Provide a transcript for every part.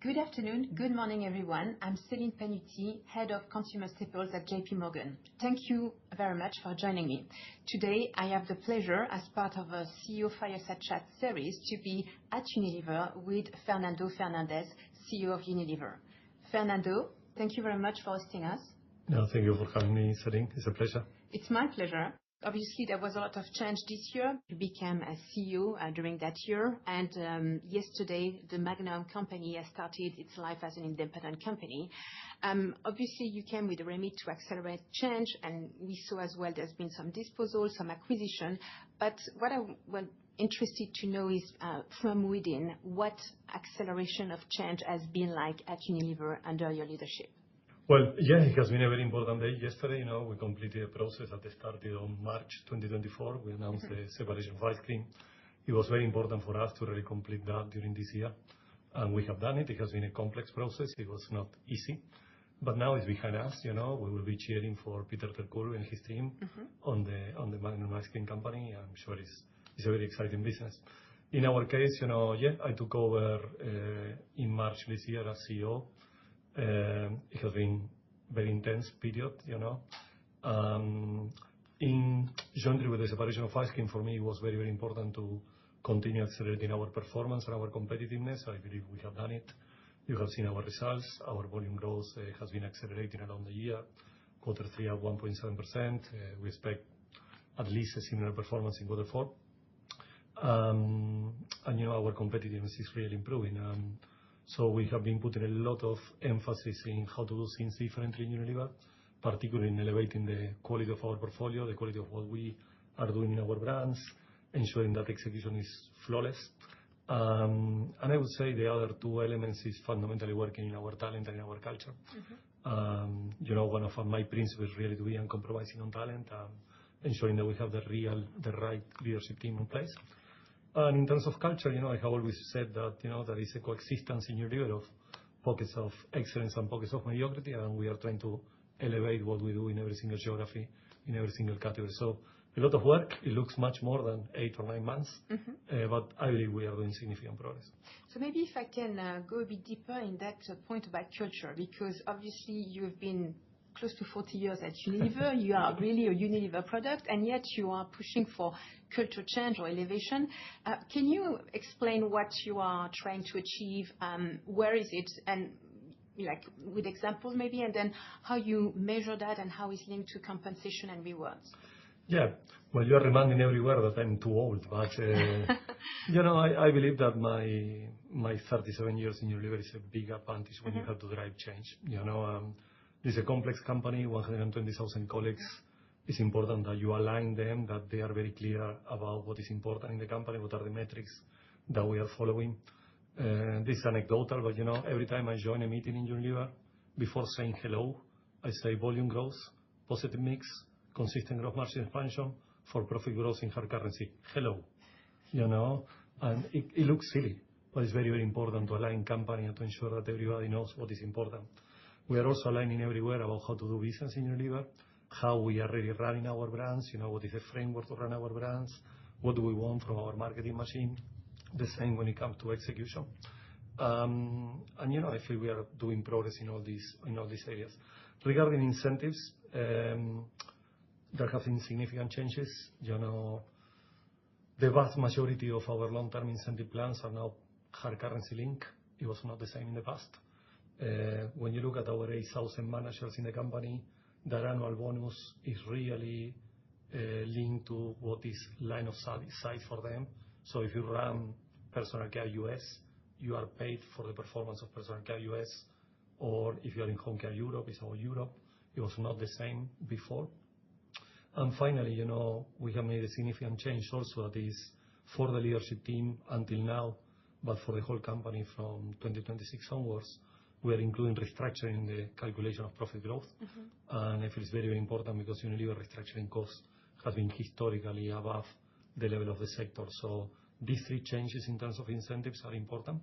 Good afternoon, good morning, everyone. I'm Céline Pannuti, Head of Consumer Staples at JP Morgan. Thank you very much for joining me. Today, I have the pleasure, as part of a CEO Fireside Chat series, to be at Unilever with Fernando Fernandez, CEO of Unilever. Fernando, thank you very much for hosting us. No, thank you for having me, Céline. It's a pleasure. It's my pleasure. Obviously, there was a lot of change this year. You became a CEO during that year, and yesterday, the Magnum company has started its life as an independent company. Obviously, you came with a remit to accelerate change, and we saw as well there's been some disposal, some acquisition. But what I was interested to know is, from within, what acceleration of change has been like at Unilever under your leadership? Well, yeah, it has been a very important day. Yesterday, we completed a process that started on March 2024. We announced the separation of ice cream. It was very important for us to really complete that during this year. And we have done it. It has been a complex process. It was not easy. But now it's behind us. We will be cheering for Peter ter Kulve and his team on the Magnum ice cream company. I'm sure it's a very exciting business. In our case, I took over in March this year as CEO. It has been a very intense period, In jointly with the separation of ice cream, for me, it was very, very important to continue accelerating our performance and our competitiveness. I believe we have done it. You have seen our results. Our volume growth has been accelerating around the year. Q3 at 1.7%. We expect at least a similar performance in Q4. And our competitiveness is really improving. So we have been putting a lot of emphasis in how to do things differently in Unilever, particularly in elevating the quality of our portfolio, the quality of what we are doing in our brands, ensuring that execution is flawless. And I would say the other two elements is fundamentally working in our talent and in our culture. One of my principles is really to be uncompromising on talent, ensuring that we have the right leadership team in place. And in terms of culture, I have always said that, there is a coexistence in Unilever of pockets of excellence and pockets of mediocrity, and we are trying to elevate what we do in every single geography, in every single category. So a lot of work. It looks much more than 8 or 9 months, but I believe we are doing significant progress. So maybe if I can go a bit deeper in that point about culture, because obviously you've been close to 40 years at Unilever. You are really a Unilever product, and yet you are pushing for culture change or elevation. Can you explain what you are trying to achieve? Where is it? And with examples maybe, and then how you measure that and how it's linked to compensation and rewards. Yeah. Well, you are reminding everywhere that I'm too old, but I believe that my 37 years in Unilever is a big advantage when you have to drive change. This is a complex company, 120,000 colleagues. It's important that you align them, that they are very clear about what is important in the company, what are the metrics that we are following. This is anecdotal, but every time I join a meeting in Unilever, before saying hello, I say volume growth, positive mix, consistent growth margin expansion, for profit growth in hard currency. Hello. And it looks silly, but it's very, very important to align company and to ensure that everybody knows what is important. We are also aligning everywhere about how to do business in Unilever, how we are really running our brands, what is the framework to run our brands, what do we want from our marketing machine, the same when it comes to execution. And I feel we are doing progress in all these areas. Regarding incentives, there have been significant changes. The vast majority of our long-term incentive plans are now hard currency linked. It was not the same in the past. When you look at our 8,000 managers in the company, their annual bonus is really linked to what is line of sight for them. So if you run Personal Care US, you are paid for the performance of Personal Care US. Or if you are in Home Care Europe, it's all Europe. It was not the same before. And finally, we have made a significant change also that is for the leadership team until now, but for the whole company from 2026 onwards. We are including restructuring in the calculation of profit growth. And I feel it's very, very important because Unilever restructuring costs has been historically above the level of the sector. So these 3 changes in terms of incentives are important.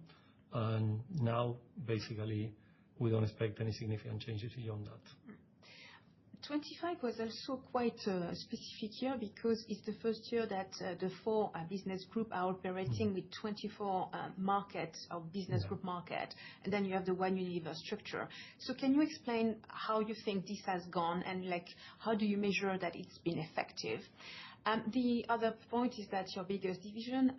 And now, basically, we don't expect any significant changes beyond that. 25 was also quite a specific year because it's the first year that the four business group are operating with 24 markets or business group market, and then you have the one Unilever structure. So can you explain how you think this has gone, and like how do you measure that it's been effective? The other point is that your biggest division,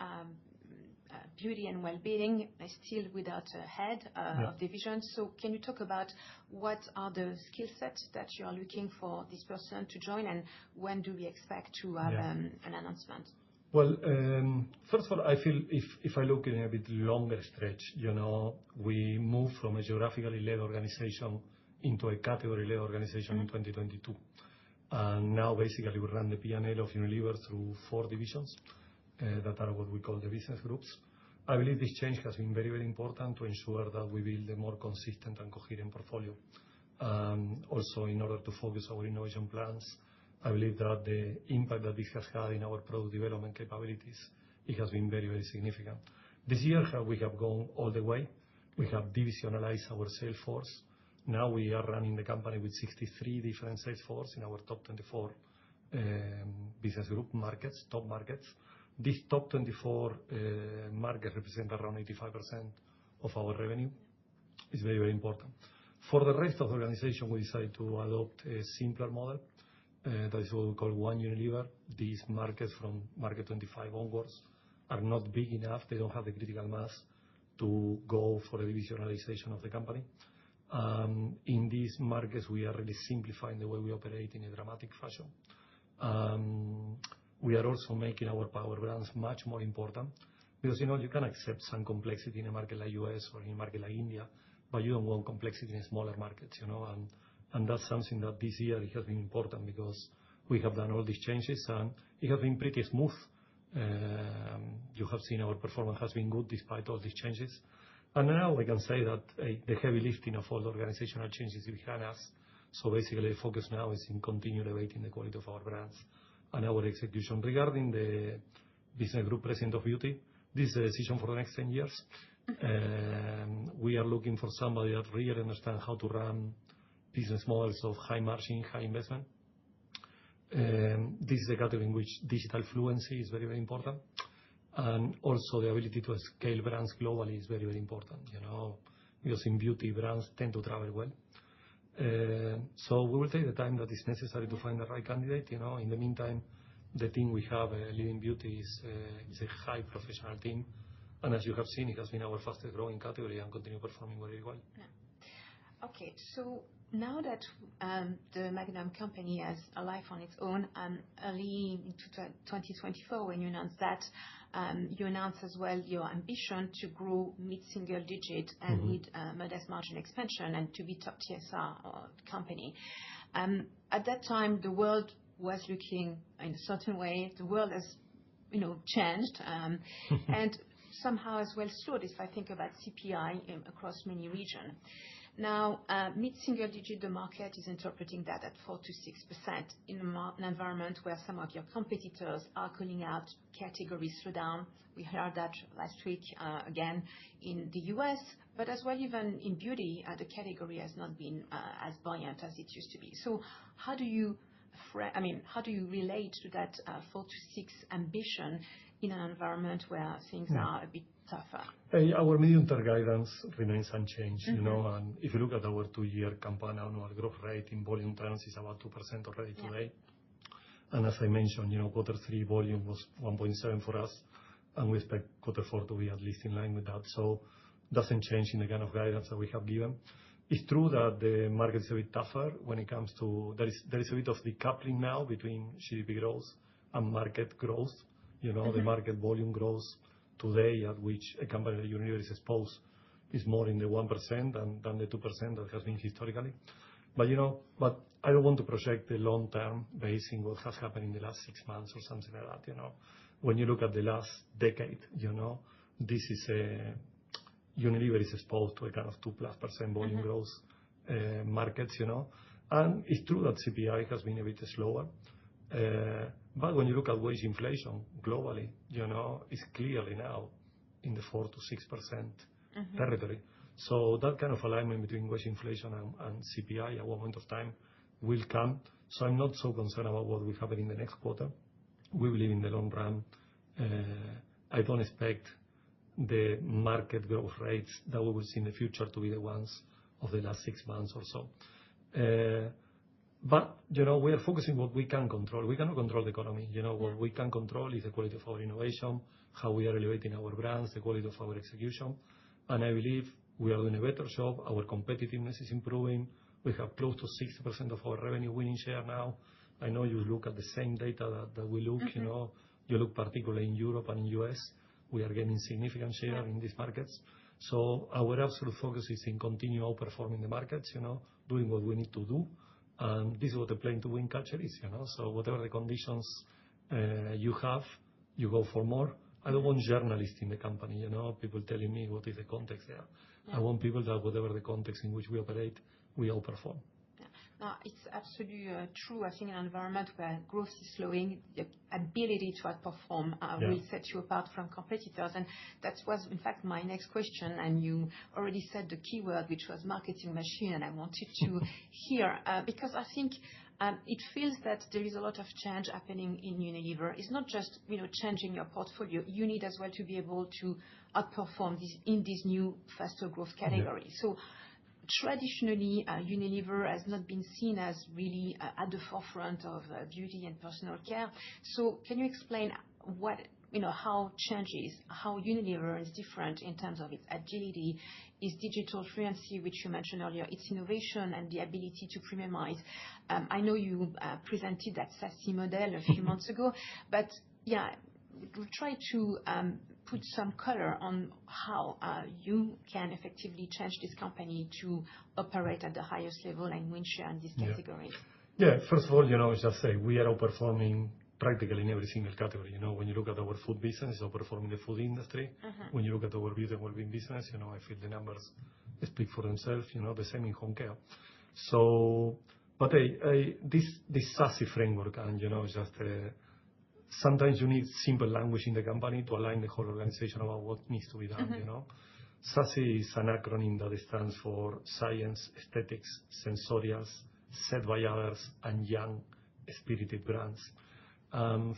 Beauty and Wellbeing, is still without a head of division. So can you talk about what are the skill sets that you are looking for this person to join, and when do we expect to have an announcement? Well, first of all, I feel if I look in a bit longer stretch, we moved from a geographically led organization into a category-led organization in 2022. And now basically we run the P&L of Unilever through 4 divisions that are what we call the business groups. I believe this change has been very, very important to ensure that we build a more consistent and coherent portfolio. Also, in order to focus our innovation plans, I believe that the impact that this has had in our product development capabilities, it has been very, very significant. This year, we have gone all the way. We have divisionalized our sales force. Now we are running the company with 63 different sales force in our top 24 business group markets, top markets. These top 24 markets represent around 85% of our revenue. It's very, very important. For the rest of the organization, we decided to adopt a simpler model. That is what we call One Unilever. These markets from market 25 onwards are not big enough. They don't have the critical mass to go for a divisionalization of the company. In these markets, we are really simplifying the way we operate in a dramatic fashion. We are also making our power brands much more important because, you can accept some complexity in a market like US or in a market like India, but you don't want complexity in smaller markets, and that's something that this year it has been important because we have done all these changes and it has been pretty smooth. You have seen our performance has been good despite all these changes. And now we can say that the heavy lifting of all the organizational changes is behind us. So basically the focus now is in continue elevating the quality of our brands and our execution. Regarding the business group president of Beauty, this is a decision for the next 10 years. We are looking for somebody that really understands how to run business models of high margin, high investment. This is a category in which digital fluency is very, very important. And also the ability to scale brands globally is very, very important, because in beauty, brands tend to travel well. So we will take the time that is necessary to find the right candidate. In the meantime, the team we have leading beauty is a high professional team. And as you have seen, it has been our fastest growing category and continue performing very well. Yeah. Okay, so now that the Magnum company has a life on its own, early in 2024, when you announced that, you announced as well your ambition to grow mid-single digit and lead modest margin expansion and to be top TSR company. At that time, the world was looking in a certain way. The world has, changed and somehow as well slowed. If I think about CPI across many regions. Now, mid-single digit, the market is interpreting that at 4 to 6% in an environment where some of your competitors are calling out category slowdown. We heard that last week again in the US, but as well even in beauty, the category has not been as buoyant as it used to be. So how do you relate to that 4 to 6 ambition in an environment where things are a bit tougher? Our medium-term guidance remains unchanged, and if you look at our 2-year compound annual growth rate in volume terms is about 2% already today. And as I mentioned, Q3 volume was 1.7 for us, and we expect Q4 to be at least in line with that. So it doesn't change in the kind of guidance that we have given. It's true that the market is a bit tougher when it comes to, there is a bit of decoupling now between GDP growth and market growth. The market volume growth today at which a company like Unilever is exposed is more in the 1% than the 2% that has been historically. But I don't want to project the long term based on what has happened in the last 6 months or something like that. When you look at the last decade, this is Unilever is exposed to a kind of 2+% volume growth markets, and it's true that CPI has been a bit slower. But when you look at wage inflation globally, it's clearly now in the 4 to 6% territory. So that kind of alignment between wage inflation and CPI at one point of time will come. So I'm not so concerned about what will happen in the next quarter. We believe in the long run. I don't expect the market growth rates that we will see in the future to be the ones of the last 6 months or so. But, we are focusing what we can control. We cannot control the economy. What we can control is the quality of our innovation, how we are elevating our brands, the quality of our execution. And I believe we are doing a better job. Our competitiveness is improving. We have close to 60% of our revenue winning share now. I know you look at the same data that we look, you look particularly in Europe and in US. We are gaining significant share in these markets. So our absolute focus is in continue outperforming the markets, doing what we need to do. And this is what the Playing to Win culture is, So whatever the conditions you have, you go for more. I don't want journalists in the company, people telling me what is the context there. I want people that whatever the context in which we operate, we outperform. It's absolutely true. I think in an environment where growth is slowing, the ability to outperform will set you apart from competitors. And that was, in fact, my next question. And you already said the key word, which was marketing machine. And I wanted to hear, because I think it feels that there is a lot of change happening in Unilever. It's not just changing your portfolio. You need as well to be able to outperform in these new faster growth categories. So traditionally, Unilever has not been seen as really at the forefront of beauty and personal care. So can you explain how changes, how Unilever is different in terms of its agility, its digital fluency, which you mentioned earlier, its innovation and the ability to premiumize? I know you presented that SASSY model a few months ago, but we'll try to put some color on how you can effectively change this company to operate at the highest level and win share in these categories. First of all, just say we are outperforming practically in every single category. When you look at our food business, it's outperforming the food industry. When you look at our beauty and well-being business, I feel the numbers speak for themselves. The same in home care. So, but this SASSY framework, and just sometimes you need simple language in the company to align the whole organization about what needs to be done. SASSY is an acronym that stands for Science, Aesthetics, Sensorials, Said by Others, and Young Spirited Brands.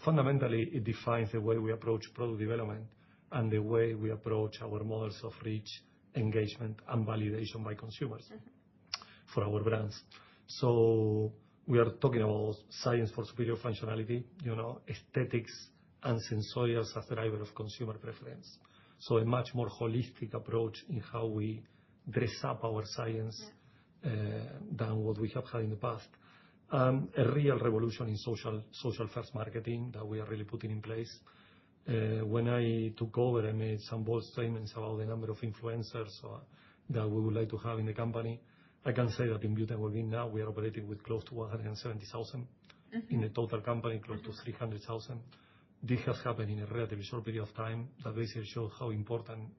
Fundamentally, it defines the way we approach product development and the way we approach our models of reach, engagement, and validation by consumers for our brands. So we are talking about science for superior functionality, aesthetics and sensorials as driver of consumer preference. So a much more holistic approach in how we dress up our science than what we have had in the past. A real revolution in social first marketing that we are really putting in place. When I took over, I made some bold statements about the number of influencers that we would like to have in the company. I can say that in beauty and well-being now we are operating with close to 170,000 in the total company, close to 300,000. This has happened in a relatively short period of time. That basically shows how important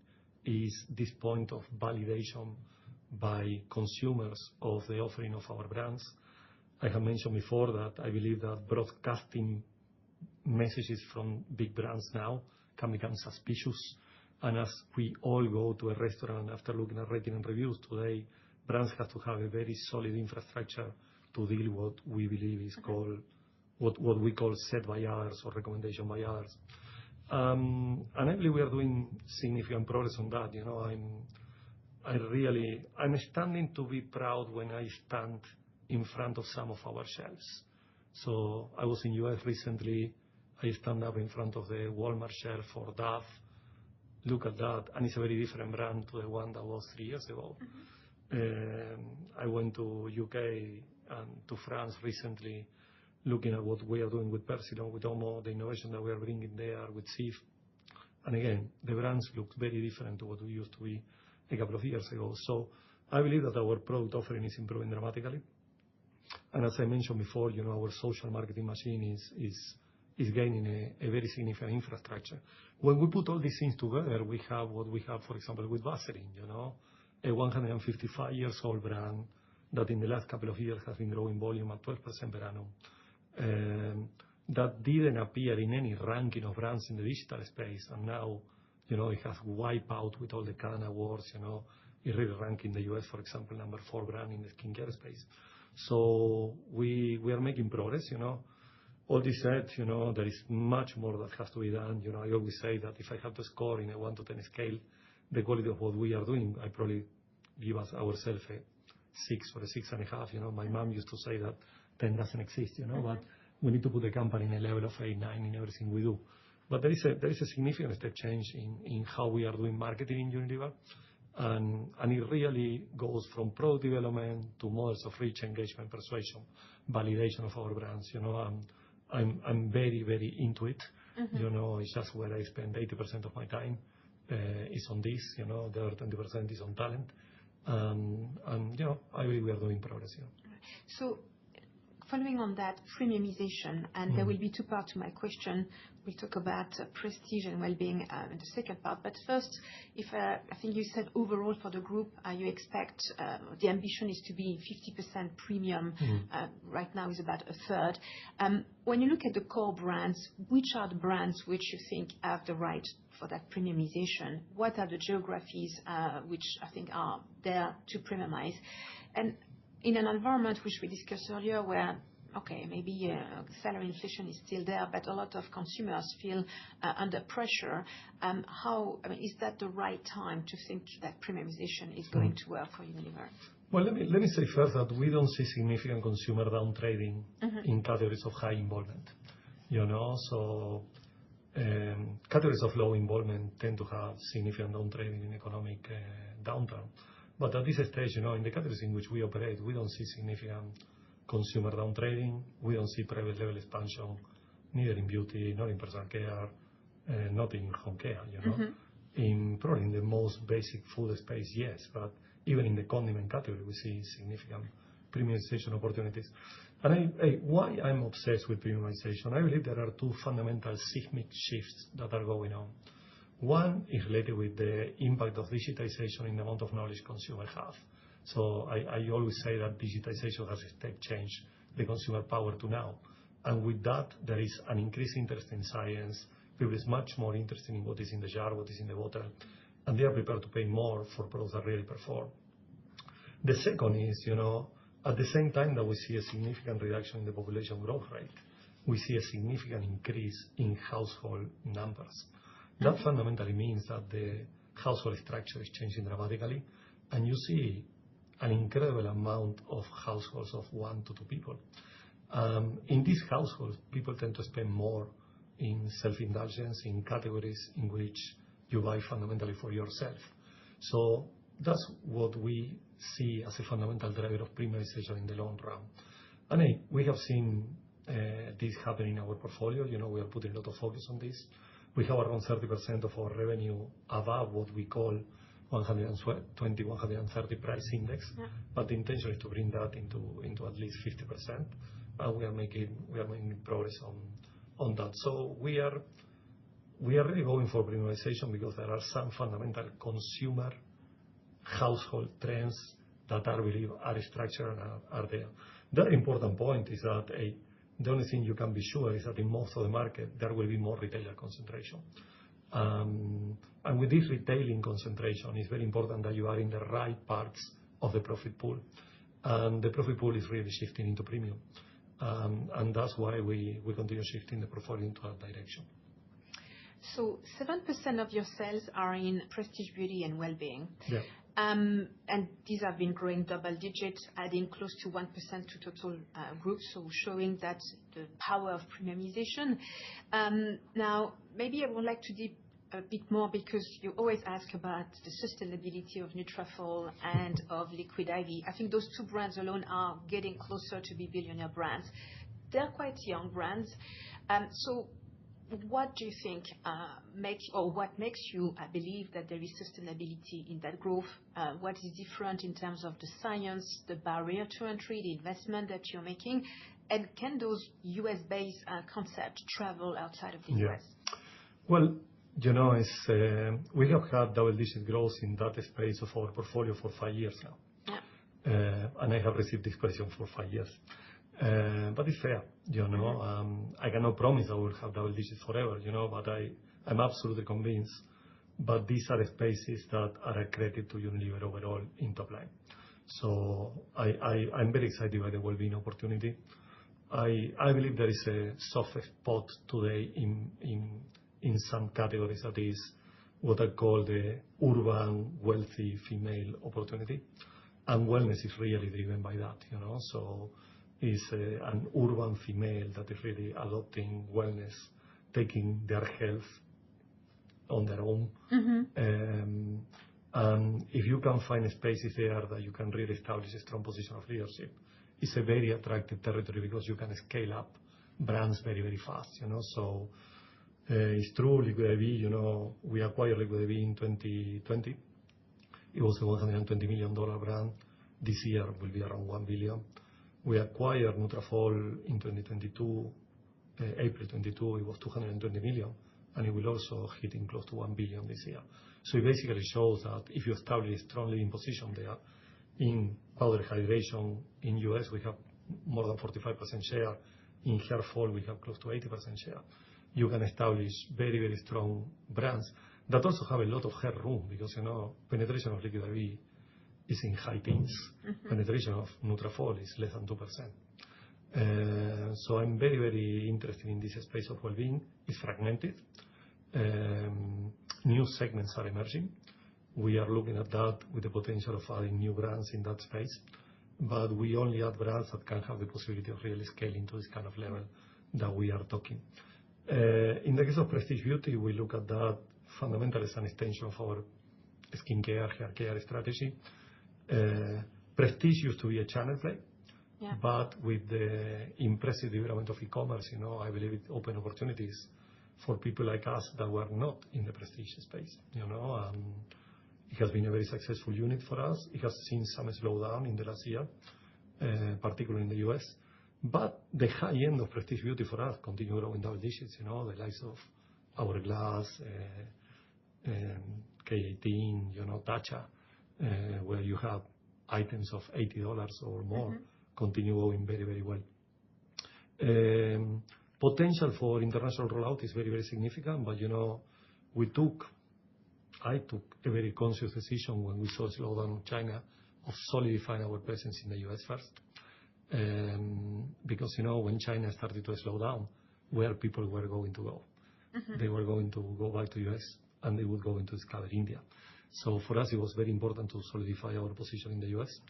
is this point of validation by consumers of the offering of our brands. I have mentioned before that I believe that broadcasting messages from big brands now can become suspicious. And as we all go to a restaurant after looking at rating and reviews today, brands have to have a very solid infrastructure to deal with what we believe is called, what we call said by others or recommendation by others. And I believe we are doing significant progress on that. I'm standing to be proud when I stand in front of some of our shelves. So I was in US recently. I stand up in front of the Walmart shelf for Dove. Look at that. And it's a very different brand to the one that was 3 years ago. I went to UK and to France recently, looking at what we are doing with Persil, with Omo, the innovation that we are bringing there with Cif. And again, the brands look very different to what we used to be a couple of years ago. So I believe that our product offering is improving dramatically. And as I mentioned before, our social marketing machine is gaining a very significant infrastructure. When we put all these things together, we have what we have, for example, with Vaseline, a 155-year-old brand that in the last couple of years has been growing volume at 12% per annum. That didn't appear in any ranking of brands in the digital space. And now, it has wiped out with all the Cannes Awards, it really ranked in the US, for example, number 4 brand in the skincare space. So we are making progress, All this said, there is much more that has to be done. I always say that if I have to score in a 1 to 10 scale, the quality of what we are doing, I probably give ourselves a 6 or a 6.5. My mom used to say that 10 doesn't exist, but we need to put the company in a level of 8, 9 in everything we do. But there is a significant step change in how we are doing marketing in Unilever. And it really goes from product development to models of reach, engagement, persuasion, validation of our brands. I'm very, very into it. It's just where I spend 80% of my time is on this. The other 20% is on talent. And I believe we are doing progress. So, following on that premiumization, and there will be two parts to my question. We'll talk about prestige and well-being in the second part. But first, I think you said overall for the group, you expect the ambition is to be 50% premium. Right now is about a third. When you look at the core brands, which are the brands which you think have the right for that premiumization? What are the geographies which I think are there to premiumize? And in an environment which we discussed earlier where, maybe salary inflation is still there, but a lot of consumers feel under pressure, is that the right time to think that premiumization is going to work for Unilever? Well, let me say first that we don't see significant consumer downtrading in categories of high involvement. So categories of low involvement tend to have significant downtrading in economic downturn. But at this stage, in the categories in which we operate, we don't see significant consumer downtrading. We don't see private label expansion, neither in beauty, nor in personal care, not in home care. Probably in the most basic food space, yes. But even in the condiment category, we see significant premiumization opportunities. And why I'm obsessed with premiumization? I believe there are two fundamental seismic shifts that are going on. One is related with the impact of digitization in the amount of knowledge consumers have. So I always say that digitization has a step change the consumer power to now. And with that, there is an increased interest in science. People is much more interested in what is in the jar, what is in the bottle, and they are prepared to pay more for products that really perform. The second is, at the same time that we see a significant reduction in the population growth rate, we see a significant increase in household numbers. That fundamentally means that the household structure is changing dramatically, and you see an incredible amount of households of 1 to 2 people. In these households, people tend to spend more in self-indulgence, in categories in which you buy fundamentally for yourself. So that's what we see as a fundamental driver of premiumization in the long run. And we have seen this happen in our portfolio. We are putting a lot of focus on this. We have around 30% of our revenue above what we call 120, 130 price index. But the intention is to bring that into at least 50%. And we are making progress on that. So we are really going for premiumization because there are some fundamental consumer household trends that I believe are structured and are there. The other important point is that the only thing you can be sure is that in most of the market, there will be more retailer concentration. And with this retailing concentration, it's very important that you are in the right parts of the profit pool. And the profit pool is really shifting into premium. And that's why we continue shifting the portfolio into that direction. So 7% of your sales are in prestige, beauty, and well-being. Yeah. And these have been growing double digits, adding close to 1% to total group, so showing that the power of premiumization. Now, maybe I would like to dig a bit more because you always ask about the sustainability of Nutrafol and of Liquid IV. I think those two brands alone are getting closer to be billionaire brands. They're quite young brands. So what do you think what makes you believe that there is sustainability in that growth? What is different in terms of the science, the barrier to entry, the investment that you're making? And can those US-based concepts travel outside of the US? Well, we have had double-digit growth in that space of our portfolio for 5 years now. Yeah. And I have received this question for 5 years. But it's fair, I cannot promise I will have double digits forever, but I'm absolutely convinced. But these are the spaces that are accredited to Unilever overall in top line. So I'm very excited by the well-being opportunity. I believe there is a soft spot today in some categories, that is what I call the urban, wealthy female opportunity. And wellness is really driven by that, So it's an urban female that is really adopting wellness, taking their health on their own. And if you can find spaces there that you can really establish a strong position of leadership, it's a very attractive territory because you can scale up brands very, very fast, So it's true, Liquid IV, we acquired Liquid IV in 2020. It was a $120 million brand. This year will be around $1 billion. We acquired Nutrafol in 2022, April 22, it was $220 million, and it will also hit in close to $1 billion this year. So it basically shows that if you establish a strong leading position there in powder hydration in US, we have more than 45% share. In hair fall, we have close to 80% share. You can establish very, very strong brands that also have a lot of headroom because, penetration of Liquid IV is in high teens. Penetration of Nutrafol is less than 2%. So I'm very, very interested in this space of well-being. It's fragmented. New segments are emerging. We are looking at that with the potential of adding new brands in that space. But we only add brands that can have the possibility of really scaling to this kind of level that we are talking. In the case of Prestige Beauty, we look at that fundamentally as an extension of our skincare, hair care strategy. Prestige used to be a channel play. Yeah. But with the impressive development of e-commerce, I believe it opened opportunities for people like us that were not in the prestige space, It has been a very successful unit for us. It has seen some slowdown in the last year, particularly in the US. But the high end of Prestige Beauty for us continue growing double digits, the likes of Hourglass, K18, Tatcha, where you have items of $80 or more, continue going very, very well. Potential for international rollout is very, very significant, but I took a very conscious decision when we saw a slowdown in China of solidifying our presence in the US first. Because, when China started to slow down, where people were going to go? They were going to go back to US and they would go into discover India. So for us, it was very important to solidify our position in the US.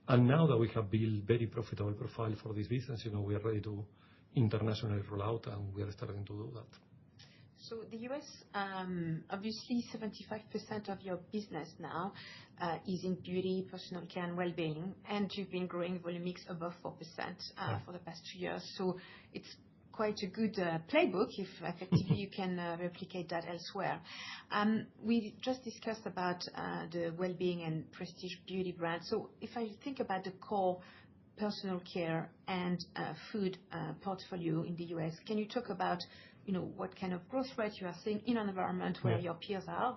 And now that we have built very profitable profile for this business, we are ready to internationally roll out, and we are starting to do that. So the US, obviously 75% of your business now is in beauty, personal care, and well-being, and you've been growing volume mix above 4% for the past 2 years. So it's quite a good playbook if effectively you can replicate that elsewhere. We just discussed about the well-being and prestige beauty brand. So if I think about the core personal care and food portfolio in the US, can you talk about what kind of growth rate you are seeing in an environment where your peers are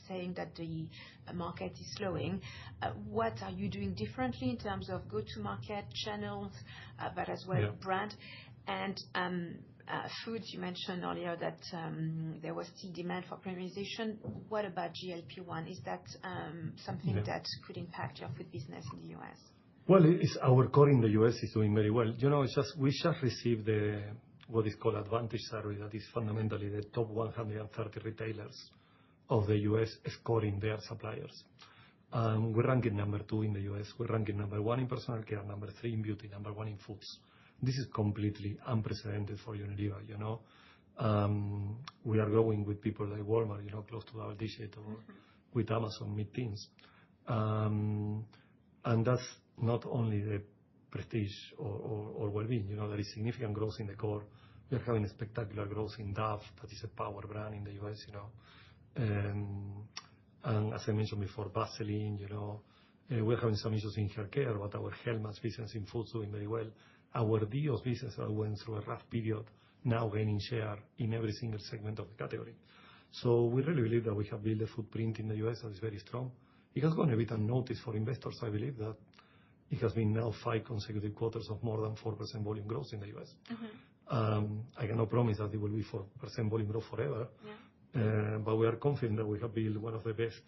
saying that the market is slowing? What are you doing differently in terms of go-to-market channels, but as well brand? And foods, you mentioned earlier that there was still demand for premiumization. What about GLP-1? Is that something that could impact your food business in the US? Well, our core in the US is doing very well. We just received what is called Advantage Survey, that is fundamentally the top 130 retailers of the US scoring their suppliers. We're ranking number 2 in the US. We're ranking number 1 in personal care, number 3 in beauty, number 1 in foods. This is completely unprecedented for Unilever, We are growing with people like Walmart, close to double digit, or with Amazon mid-teens. And that's not only the prestige or well-being, there is significant growth in the core. We are having a spectacular growth in Dove, that is a power brand in the US, and as I mentioned before, Vaseline, we're having some issues in hair care, but our Hellmann's business in foods doing very well. Our Dios business that went through a rough period, now gaining share in every single segment of the category. So we really believe that we have built a footprint in the US that is very strong. It has gone a bit unnoticed for investors. I believe that it has been now 5 consecutive quarters of more than 4% volume growth in the US. I cannot promise that it will be 4% volume growth forever, but we are confident that we have built one of the best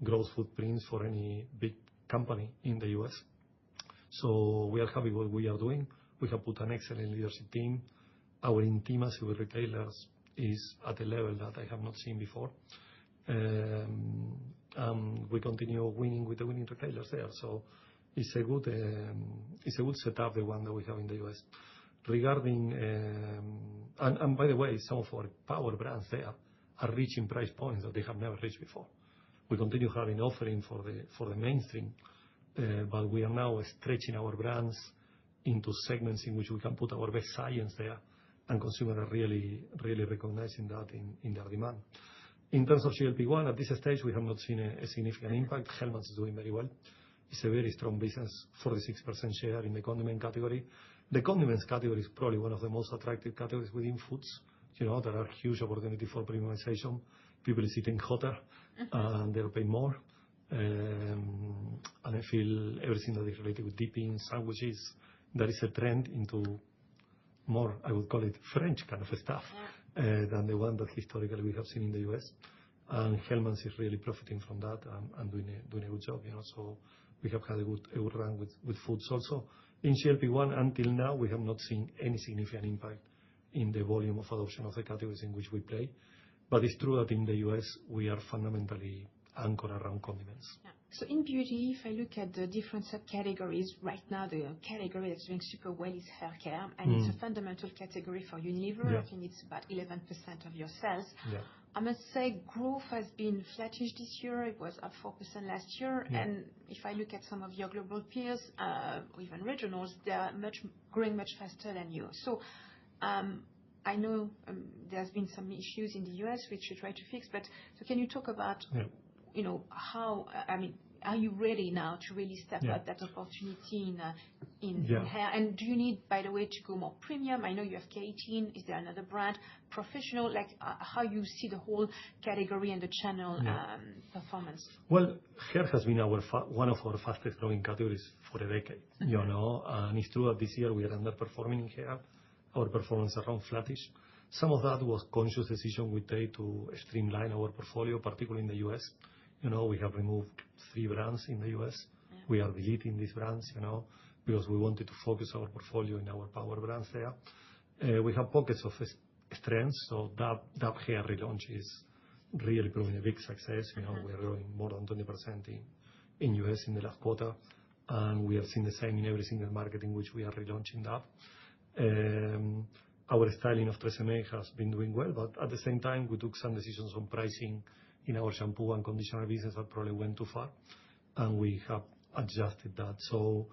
growth footprints for any big company in the US. So we are happy with what we are doing. We have put an excellent leadership team. Our intimacy with retailers is at a level that I have not seen before. We continue winning with the winning retailers there. So it's a good setup, the one that we have in the US. Regarding, and by the way, some of our power brands there are reaching price points that they have never reached before. We continue having offering for the mainstream, but we are now stretching our brands into segments in which we can put our best science there, and consumers are really recognizing that in their demand. In terms of GLP-1, at this stage, we have not seen a significant impact. Hellmann's is doing very well. It's a very strong business, 46% share in the condiment category. The condiments category is probably one of the most attractive categories within foods. There are huge opportunity for premiumization. People is eating hotter, and they're paying more. And I feel everything that is related with dipping, sandwiches, there is a trend into more, I would call it French kind of stuff, than the one that historically we have seen in the US. And Hellmann's is really profiting from that and doing a good job. So we have had a good run with foods also. In GLP-1, until now, we have not seen any significant impact in the volume of adoption of the categories in which we play. But it's true that in the US, we are fundamentally anchored around condiments. Yeah. So in beauty, if I look at the different subcategories, right now the category that's doing super well is hair care, and it's a fundamental category for Unilever. Yeah. I think it's about 11% of your sales. Yeah. I must say growth has been flattish this year. It was up 4% last year. Yeah. And if I look at some of your global peers, or even regionals, they are growing much faster than you. So I know there's been some issues in the US which you try to fix, but so can you talk about, how, are you ready now to really step up that opportunity in hair? And do you need, by the way, to go more premium? I know you have K18. Is there another brand? Professional, like how you see the whole category and the channel performance? Well, hair has been one of our fastest growing categories for a decade, and it's true that this year we are underperforming in hair. Our performance around flattish. Some of that was conscious decision we take to streamline our portfolio, particularly in the US. We have removed 3 brands in the US. Yeah. We are deleting these brands, because we wanted to focus our portfolio in our power brands there. We have pockets of strengths, so that hair relaunch is really proving a big success. We are growing more than 20% in US in the last quarter, and we have seen the same in every single market in which we are relaunching that. Our styling of TRESemmé has been doing well, but at the same time, we took some decisions on pricing in our shampoo and conditioner business that probably went too far, and we have adjusted that. So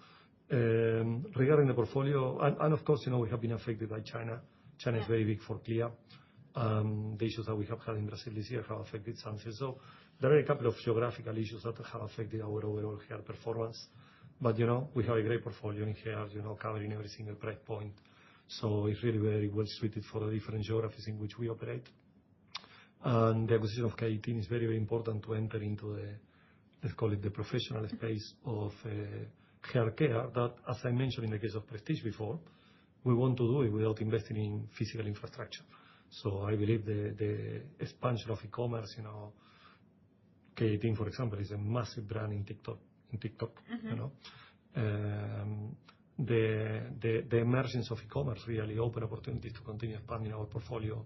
regarding the portfolio, and of course, we have been affected by China. China is very big for Clear. The issues that we have had in Brazil this year have affected Sunsilk. So there are a couple of geographical issues that have affected our overall hair performance. But, we have a great portfolio in hair, covering every single price point. So it's really very well suited for the different geographies in which we operate. And the acquisition of K18 is very, very important to enter into let's call it the professional space of hair care that, as I mentioned in the case of Prestige before, we want to do it without investing in physical infrastructure. So I believe the expansion of e-commerce, K18, for example, is a massive brand in TikTok. The emergence of e-commerce really open opportunities to continue expanding our portfolio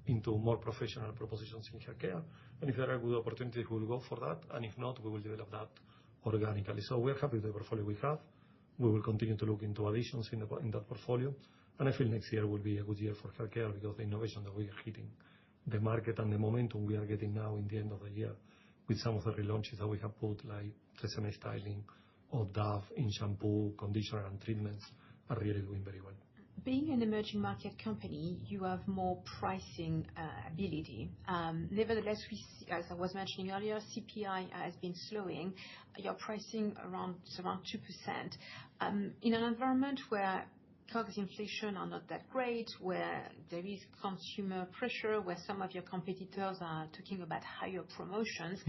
into more professional propositions in hair care. And if there are good opportunities, we will go for that. And if not, we will develop that organically. So we're happy with the portfolio we have. We will continue to look into additions in that portfolio. And I feel next year will be a good year for hair care because the innovation that we are hitting, the market and the momentum we are getting now in the end of the year with some of the relaunches that we have put, like TRESemmé styling or Dove in shampoo, conditioner, and treatments, are really doing very well. Being an emerging market company, you have more pricing ability. Nevertheless, we see, as I was mentioning earlier, CPI has been slowing. Your pricing around 2%. In an environment where COGS inflation are not that great, where there is consumer pressure, where some of your competitors are talking about higher promotions,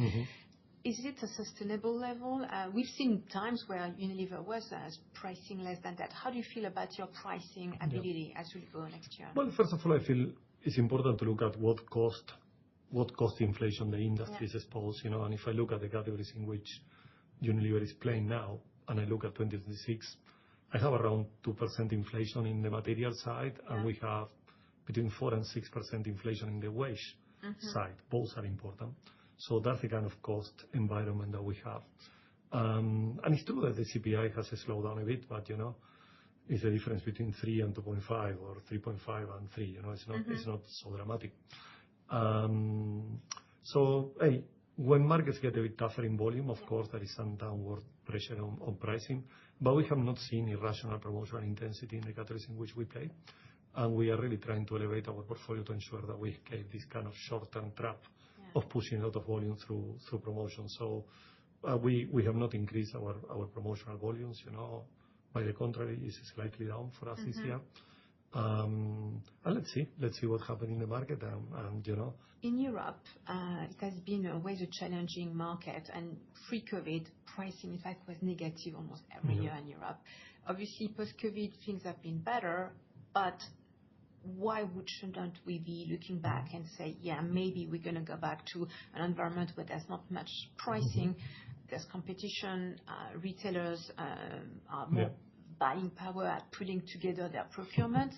is it a sustainable level? We've seen times where Unilever was pricing less than that. How do you feel about your pricing ability as we go next year? Well, first of all, I feel it's important to look at what cost inflation the industry is exposed. And if I look at the categories in which Unilever is playing now, and I look at 2026, I have around 2% inflation in the material side, and we have between 4 and 6% inflation in the wage side. Both are important. So that's the kind of cost environment that we have. And it's true that the CPI has slowed down a bit, but it's a difference between 3 and 2.5 or 3.5 and 3. It's not so dramatic. So hey, when markets get a bit tougher in volume, of course, there is some downward pressure on pricing, but we have not seen irrational promotional intensity in the categories in which we play. And we are really trying to elevate our portfolio to ensure that we escape this kind of short-term trap of pushing a lot of volume through promotion. So we have not increased our promotional volumes. By the contrary, it's slightly down for us this year. And let's see what happens in the market. In Europe, it has been always a challenging market, and pre-COVID pricing, in fact, was negative almost every year in Europe. Obviously, post-COVID, things have been better, but why shouldn't we be looking back and say, yeah, maybe we're going to go back to an environment where there's not much pricing, there's competition, retailers are more buying power at putting together their procurement.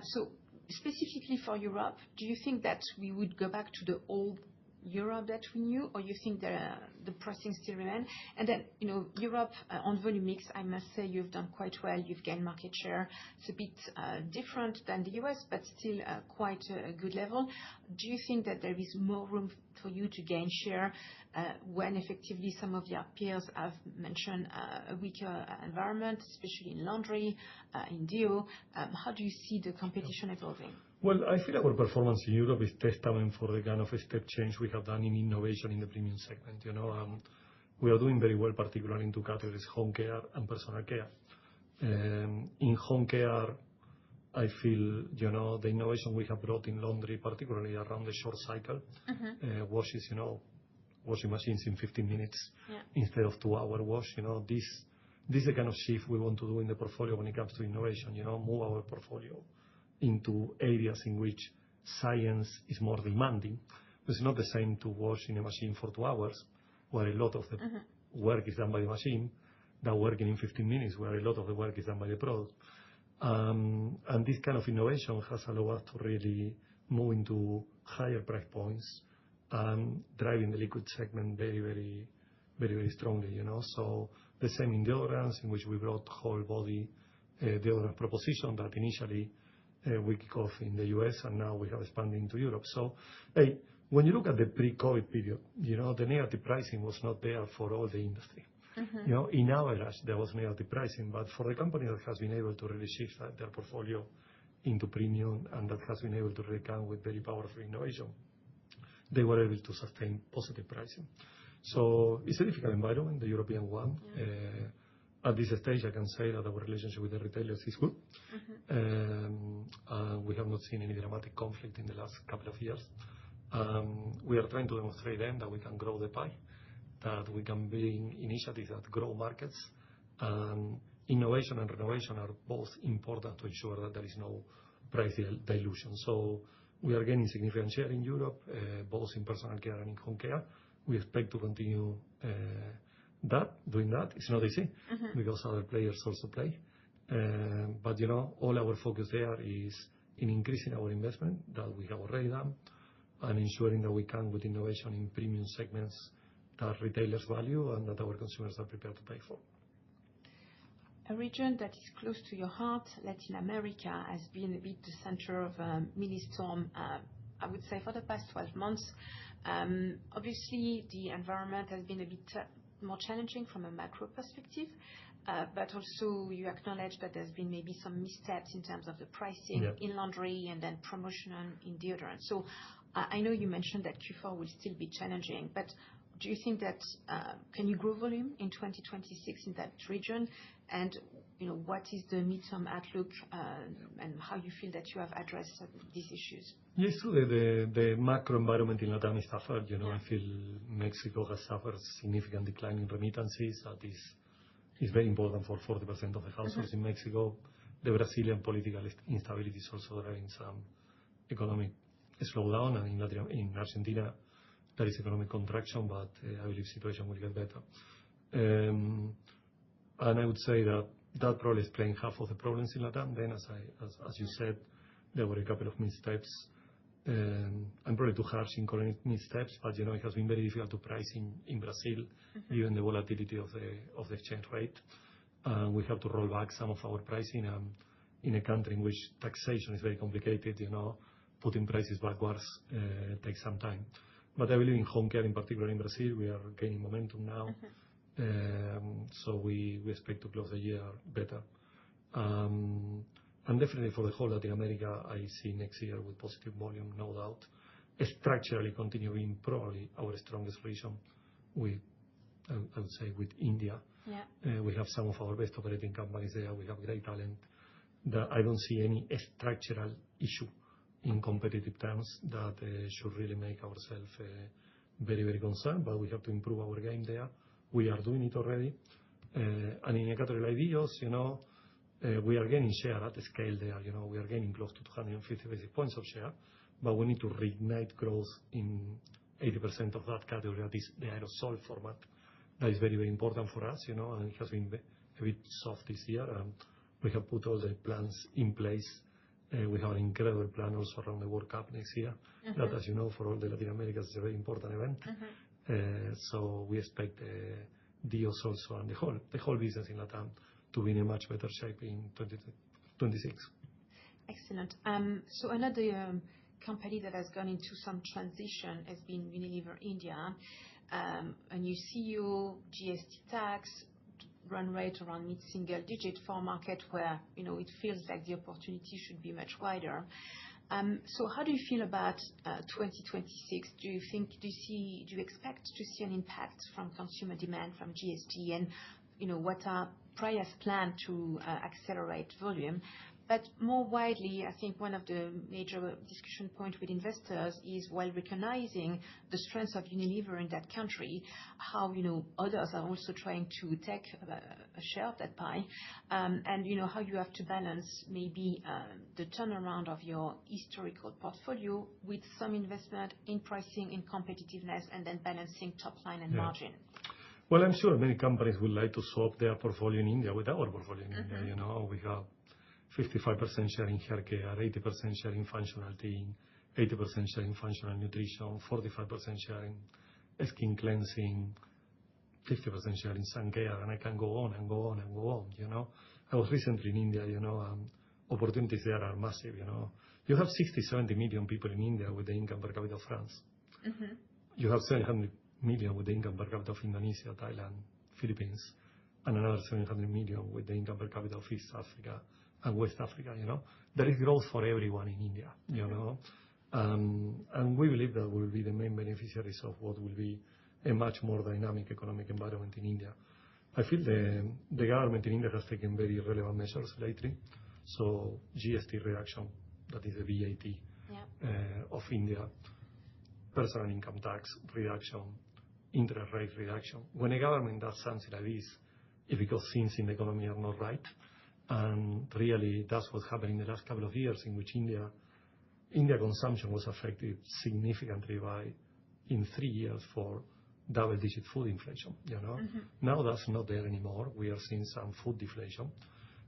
So specifically for Europe, do you think that we would go back to the old Europe that we knew, or you think the pricing still remain? And then, Europe on volume mix, I must say you've done quite well. You've gained market share. It's a bit different than the US, but still quite a good level. Do you think that there is more room for you to gain share when effectively some of your peers have mentioned a weaker environment, especially in laundry, in deo? How do you see the competition evolving? Well, I feel our performance in Europe is testament for the kind of step change we have done in innovation in the premium segment. We are doing very well, particularly in two categories, home care and personal care. In home care, I feel the innovation we have brought in laundry, particularly around the short cycle, washes, washing machines in 15 minutes instead of 2-hour wash. This is the kind of shift we want to do in the portfolio when it comes to innovation. Move our portfolio into areas in which science is more demanding. It's not the same to wash in a machine for 2 hours, where a lot of the work is done by the machine, than working in 15 minutes, where a lot of the work is done by the product. And this kind of innovation has allowed us to really move into higher price points and driving the liquid segment very, very, very, very strongly. So the same in deodorants, in which we brought whole body deodorant proposition that initially we kick off in the US, and now we have expanded into Europe. So, hey, when you look at the pre-COVID period, the negative pricing was not there for all the industry. In average, there was negative pricing, but for the company that has been able to really shift their portfolio into premium and that has been able to really come with very powerful innovation, they were able to sustain positive pricing. So it's a difficult environment, the European one. At this stage, I can say that our relationship with the retailers is good. We have not seen any dramatic conflict in the last couple of years. We are trying to demonstrate them that we can grow the pie, that we can bring initiatives that grow markets. Innovation and renovation are both important to ensure that there is no price dilution. So we are gaining significant share in Europe, both in personal care and in home care. We expect to continue doing that. It's not easy because other players also play. But all our focus there is in increasing our investment that we have already done and ensuring that we can with innovation in premium segments that retailers value and that our consumers are prepared to pay for. A region that is close to your heart, Latin America, has been a bit the center of a mini storm, I would say, for the past 12 months. Obviously, the environment has been a bit more challenging from a macro perspective, but also you acknowledge that there's been maybe some missteps in terms of the pricing in laundry and then promotion in deodorant. So I know you mentioned that Q4 will still be challenging, but do you think that can you grow volume in 2026 in that region? And what is the midterm outlook and how you feel that you have addressed these issues? Yes, so the macro environment in Latin is tougher. I feel Mexico has suffered significant decline in remittances. That is very important for 40% of the households in Mexico. The Brazilian political instability is also driving some economic slowdown. And in Argentina, there is economic contraction, but I believe the situation will get better. And I would say that probably explains half of the problems in Latam. Then, as you said, there were a couple of missteps. I'm probably too harsh in calling it missteps, but it has been very difficult to price in Brazil, given the volatility of the exchange rate. We have to roll back some of our pricing in a country in which taxation is very complicated. Putting prices backwards takes some time. But I believe in home care, in particular in Brazil, we are gaining momentum now. So we expect to close the year better. And definitely for the whole Latin America, I see next year with positive volume, no doubt. Structurally continuing probably our strongest region with, I would say, with India. Yeah. We have some of our best operating companies there. We have great talent. I don't see any structural issue in competitive terms that should really make ourselves very, very concerned, but we have to improve our game there. We are doing it already. And in Ecuador like Dios, we are gaining share at the scale there. We are gaining close to 250 basis points of share, but we need to reignite growth in 80% of that category. That is the aerosol format. That is very, very important for us, and it has been a bit soft this year. We have put all the plans in place. We have an incredible plan also around the World Cup next year. That, as you know, for all the Latin America is a very important event. So we expect Dios also and the whole business in Latam to be in a much better shape in 2026. Excellent. So another company that has gone into some transition has been Unilever India. A new CEO, GST tax, run rate around mid-single digit for a market where it feels like the opportunity should be much wider. So how do you feel about 2026? Do you expect to see an impact from consumer demand from GST, and what are Praya's plan to accelerate volume? But more widely, I think one of the major discussion points with investors is, while recognizing the strength of Unilever in that country, how others are also trying to take a share of that pie, and how you have to balance maybe the turnaround of your historical portfolio with some investment in pricing, in competitiveness, and then balancing top line and margin. Well, I'm sure many companies would like to swap their portfolio in India with our portfolio in India. We have 55% share in hair care, 80% share in functional tea, 80% share in functional nutrition, 45% share in skin cleansing, 50% share in sun care, and I can go on and go on and go on. I was recently in India. Opportunities there are massive. You have 60-70 million people in India with the income per capita of France. You have 700 million with the income per capita of Indonesia, Thailand, Philippines, and another 700 million with the income per capita of East Africa and West Africa. There is growth for everyone in India. And we believe that we will be the main beneficiaries of what will be a much more dynamic economic environment in India. I feel the government in India has taken very relevant measures lately. So GST reduction, that is the VAT of India, personal income tax reduction, interest rate reduction. When a government does something like this, it's because things in the economy are not right. And really, that's what happened in the last couple of years, in which India consumption was affected significantly by, in 3 years, for double-digit food inflation. Now that's not there anymore. We are seeing some food deflation.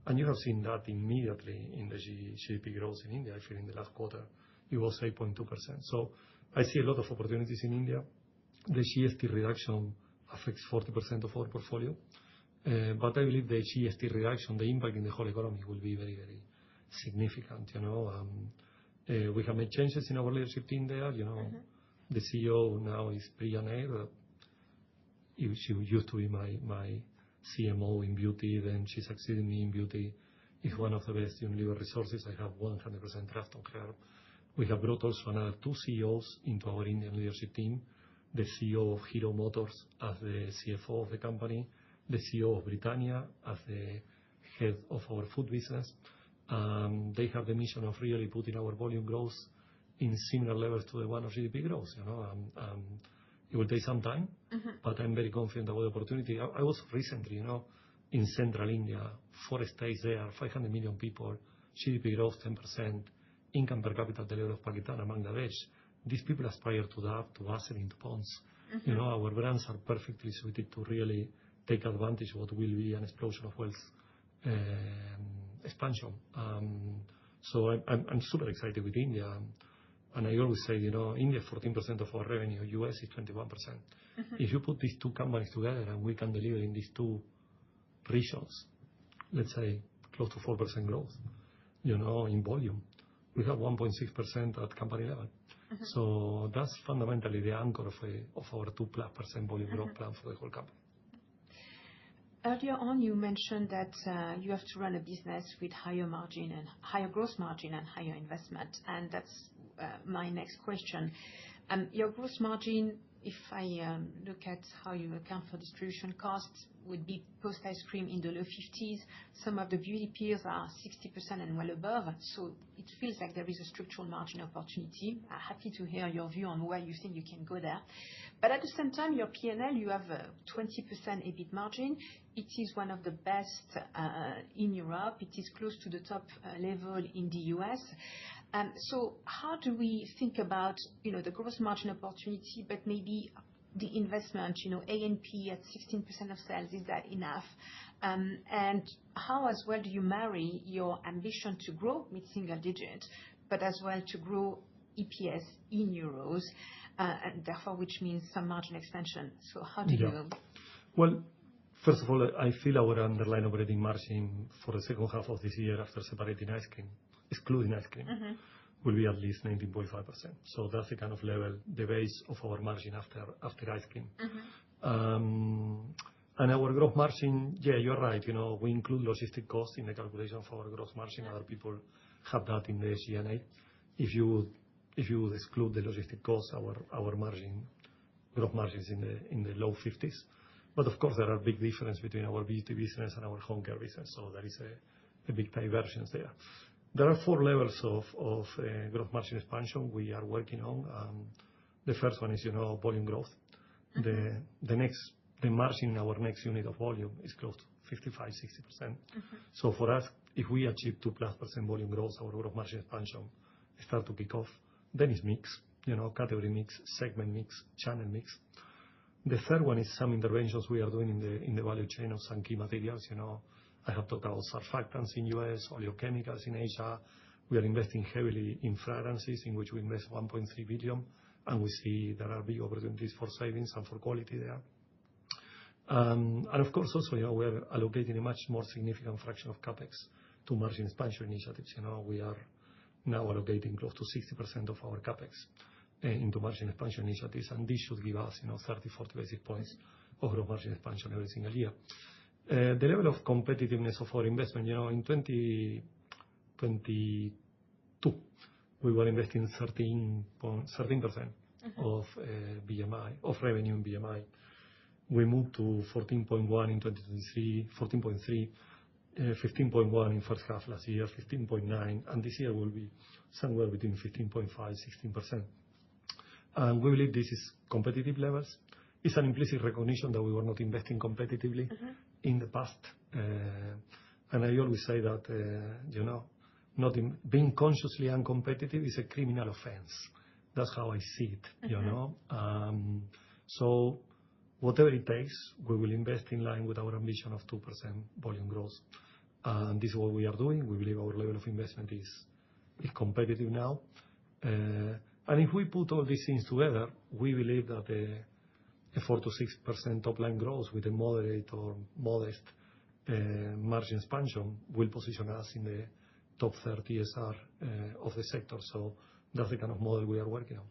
And you have seen that immediately in the GDP growth in India. I feel in the last quarter, it was 8.2%. So I see a lot of opportunities in India. The GST reduction affects 40% of our portfolio. But I believe the GST reduction, the impact in the whole economy will be very, very significant. We have made changes in our leadership team there. The CEO now is Priya Nair. She used to be my CMO in beauty. Then she succeeded me in beauty. Is one of the best Unilever resources. I have 100% trust on her. We have brought also another 2 CEOs into our Indian leadership team. The CEO of Hero Motors as the CFO of the company. The CEO of Britannia as the head of our food business. They have the mission of really putting our volume growth in similar levels to the one of GDP growth. It will take some time, but I'm very confident about the opportunity. I was recently, in central India, 4 states there, 500 million people, GDP growth 10%, income per capita at the level of Pakistan and Bangladesh. These people aspire to that, to Vaseline, to Pond's. Our brands are perfectly suited to really take advantage of what will be an explosion of wealth expansion. So I'm super excited with India. And I always say, India is 14% of our revenue, US is 21%. If you put these two companies together and we can deliver in these two regions, let's say close to 4% growth, in volume, we have 1.6% at company level. So that's fundamentally the anchor of our 2+% volume growth plan for the whole company. Earlier on, you mentioned that you have to run a business with higher margin and higher gross margin and higher investment. And that's my next question. Your gross margin, if I look at how you account for distribution costs, would be post ice cream in the low 50s. Some of the beauty peers are 60% and well above. So it feels like there is a structural margin opportunity. I'm happy to hear your view on where you think you can go there. But at the same time, your P&L, you have a 20% EBIT margin. It is one of the best in Europe. It is close to the top level in the US. So how do we think about, the gross margin opportunity, but maybe the investment, A&P at 16% of sales, is that enough? And how as well do you marry your ambition to grow mid-single digit, but as well to grow EPS in euros, and therefore, which means some margin expansion. So how do you? Well, first of all, I feel our underlying operating margin for the second half of this year after separating ice cream, excluding ice cream, will be at least 19.5%. So that's the kind of level, the base of our margin after ice cream. And our gross margin, you're right. We include logistic costs in the calculation of our gross margin. Other people have that in the SG&A. If you exclude the logistic costs, our gross margin is in the low 50s. But of course, there are big differences between our beauty business and our home care business. So there is a big divergence there. There are 4 levels of gross margin expansion we are working on. The first one is, volume growth. The margin in our next unit of volume is close to 55-60%. So for us, if we achieve 2+% volume growth, our gross margin expansion start to kick off. Then it's mix, category mix, segment mix, channel mix. The third one is some interventions we are doing in the value chain of some key materials. I have talked about surfactants in US, oleochemicals in Asia. We are investing heavily in fragrances, in which we invest 1.3 billion, and we see there are big opportunities for savings and for quality there. And of course, also, we are allocating a much more significant fraction of CapEx to margin expansion initiatives. We are now allocating close to 60% of our CapEx into margin expansion initiatives, and this should give us 30-40 basis points of gross margin expansion every single year. The level of competitiveness of our investment, in 2022, we were investing 13% of BMI, of revenue in BMI. We moved to 14.1 in 2023, 14.3, 15.1 in first half last year, 15.9, and this year will be somewhere between 15.5-16%. And we believe this is competitive levels. It's an implicit recognition that we were not investing competitively in the past. And I always say that, being consciously uncompetitive is a criminal offense. That's how I see it, So whatever it takes, we will invest in line with our ambition of 2% volume growth. And this is what we are doing. We believe our level of investment is competitive now. And if we put all these things together, we believe that a 4-6% top line growth with a moderate or modest margin expansion will position us in the top 30 TSR of the sector. So that's the kind of model we are working on.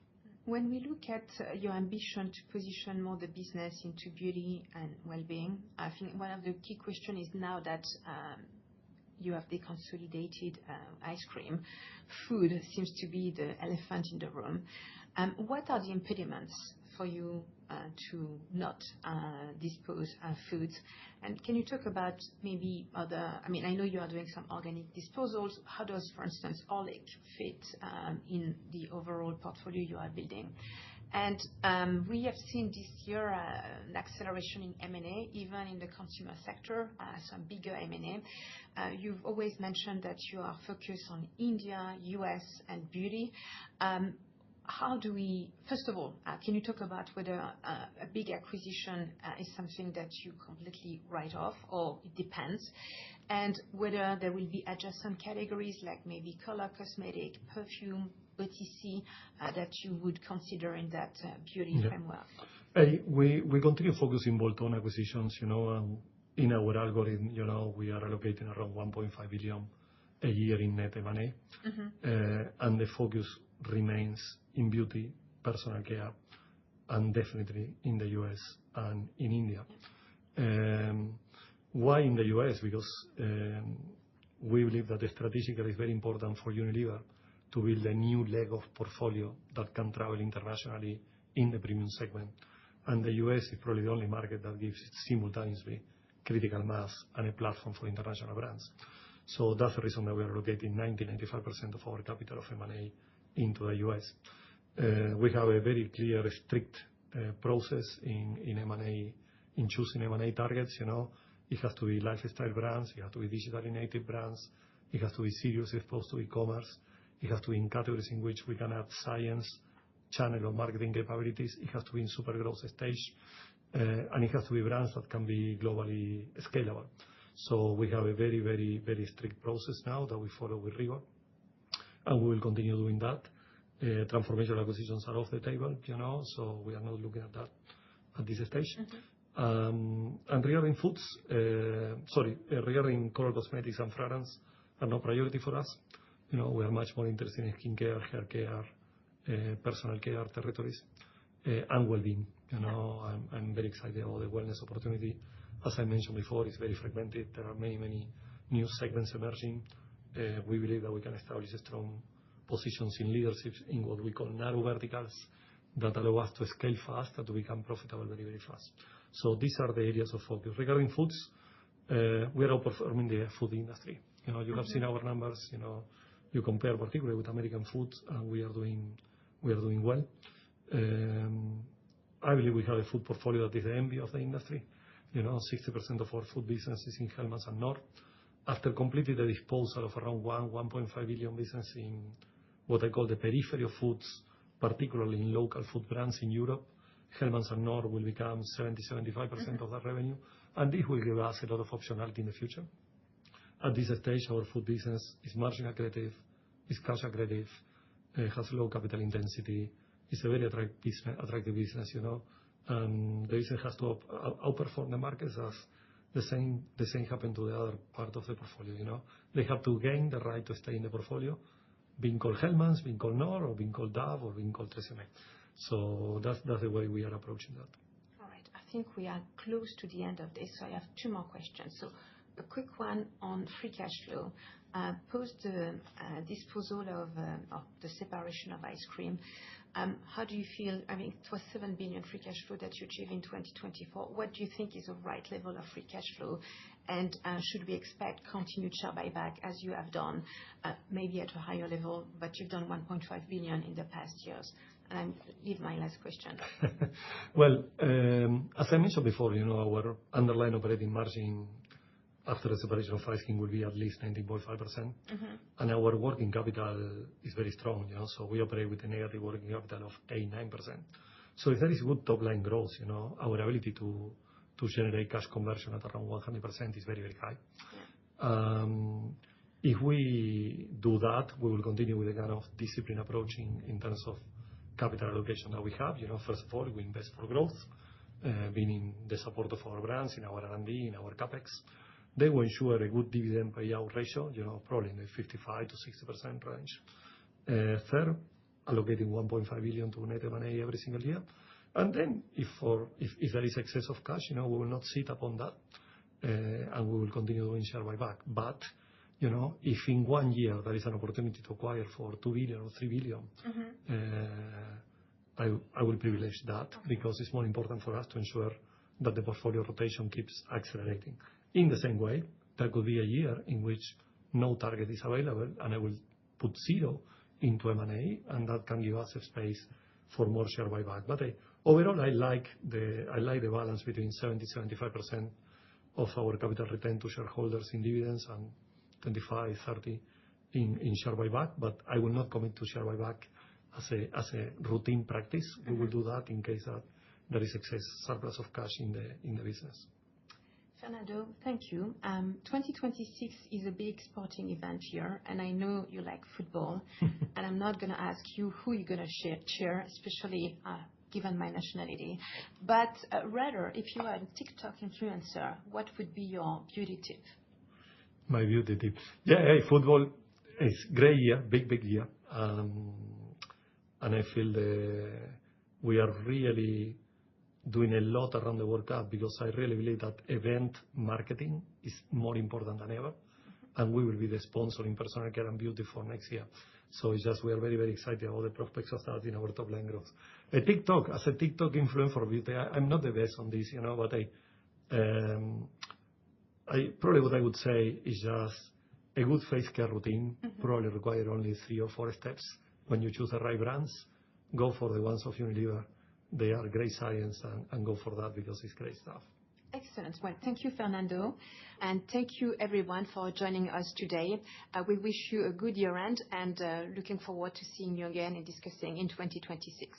When we look at your ambition to position more the business into beauty and well-being, I think one of the key questions is now that you have deconsolidated ice cream, food seems to be the elephant in the room. What are the impediments for you to not dispose of foods? And can you talk about maybe other, I know you are doing some organic disposals. How does, for instance, Orlik fit in the overall portfolio you are building? And we have seen this year an acceleration in M&A, even in the consumer sector, some bigger M&A. You've always mentioned that you are focused on India, US, and beauty. how do we, first of all, can you talk about whether a big acquisition is something that you completely write off, or it depends, and whether there will be adjacent categories like maybe color, cosmetic, perfume, OTC, that you would consider in that beauty framework? We continue focusing bolt-on acquisitions, in our algorithm, we are allocating around 1.5 billion a year in net M&A. And the focus remains in beauty, personal care, and definitely in the US and in India. Why in the US? Because we believe that strategically it's very important for Unilever to build a new leg of portfolio that can travel internationally in the premium segment. And the US is probably the only market that gives simultaneously critical mass and a platform for international brands. So that's the reason that we are allocating 95% of our capital of M&A into the US. We have a very clear, strict process in M&A, in choosing M&A targets. It has to be lifestyle brands, it has to be digitally native brands, it has to be seriously exposed to e-commerce, it has to be in categories in which we can add science, channel or marketing capabilities, it has to be in super growth stage, and it has to be brands that can be globally scalable. So we have a very, very, very strict process now that we follow with rigor, and we will continue doing that. Transformational acquisitions are off the table, so we are not looking at that at this stage. And regarding regarding color cosmetics and fragrance are no priority for us. We are much more interested in skincare, hair care, personal care territories, and well-being. I'm very excited about the wellness opportunity. As I mentioned before, it's very fragmented. There are many, many new segments emerging. We believe that we can establish strong positions in leadership in what we call narrow verticals that allow us to scale fast and to become profitable very, very fast. So these are the areas of focus. Regarding foods, we are outperforming the food industry. You have seen our numbers. You compare particularly with American foods, and we are doing well. I believe we have a food portfolio that is the envy of the industry. 60% of our food business is in Hellmann's and Knorr. After completing the disposal of around 1.5 billion business in what I call the periphery of foods, particularly in local food brands in Europe, Hellmann's and Knorr will become 70-75% of that revenue, and this will give us a lot of optionality in the future. At this stage, our food business is margin accretive, is cash accretive, has low capital intensity, is a very attractive business, and the business has to outperform the markets as the same happened to the other part of the portfolio. They have to gain the right to stay in the portfolio, being called Hellmann's, being called Knorr, or being called Dove, or being called TRESemmé. So that's the way we are approaching that. All right. I think we are close to the end of this, so I have two more questions. So a quick one on free cash flow. Post the disposal of the separation of ice cream, how do you feel? I mean, it was 7 billion free cash flow that you achieved in 2024. What do you think is the right level of free cash flow? And should we expect continued share buyback as you have done, maybe at a higher level, but you've done 1.5 billion in the past years? And I leave my last question. Well, as I mentioned before, our underlying operating margin after the separation of ice cream will be at least 19.5%. And our working capital is very strong. So we operate with a negative working capital of 8-9%. So if there is good top-line growth, our ability to generate cash conversion at around 100% is very, very high. If we do that, we will continue with the kind of disciplined approach in terms of capital allocation that we have. First of all, we invest for growth, being in the support of our brands, in our R&D, in our CapEx. They will ensure a good dividend payout ratio, probably in the 55-60% range. Third, allocating 1.5 billion to net M&A every single year. And then if there is excess of cash, we will not sit upon that, and we will continue doing share buyback. But if in 1 year there is an opportunity to acquire for 2 billion or 3 billion, I will privilege that because it's more important for us to ensure that the portfolio rotation keeps accelerating. In the same way, there could be a year in which no target is available, and I will put 0 into M&A, and that can give us a space for more share buyback. But overall, I like the balance between 70-75% of our capital return to shareholders in dividends and 25-30% in share buyback. But I will not commit to share buyback as a routine practice. We will do that in case that there is excess surplus of cash in the business. Fernando, thank you. 2026 is a big sporting event here, and I know you like football. And I'm not going to ask you who you're going to cheer, especially given my nationality. But rather, if you are a TikTok influencer, what would be your beauty tip? My beauty tip? Yeah, hey, football is great year, big year. And I feel we are really doing a lot around the World Cup because I really believe that event marketing is more important than ever. And we will be the sponsor in personal care and beauty for next year. So it's just we are very excited about the prospects of that in our top line growth. As a TikTok influencer for beauty, I'm not the best on this, but I probably what I would say is just a good face care routine probably require only 3 or 4 steps. When you choose the right brands, go for the ones of Unilever. They are great science and go for that because it's great stuff. Excellent. Well, thank you, Fernando. And thank you, everyone, for joining us today. We wish you a good year end and looking forward to seeing you again and discussing in 2026.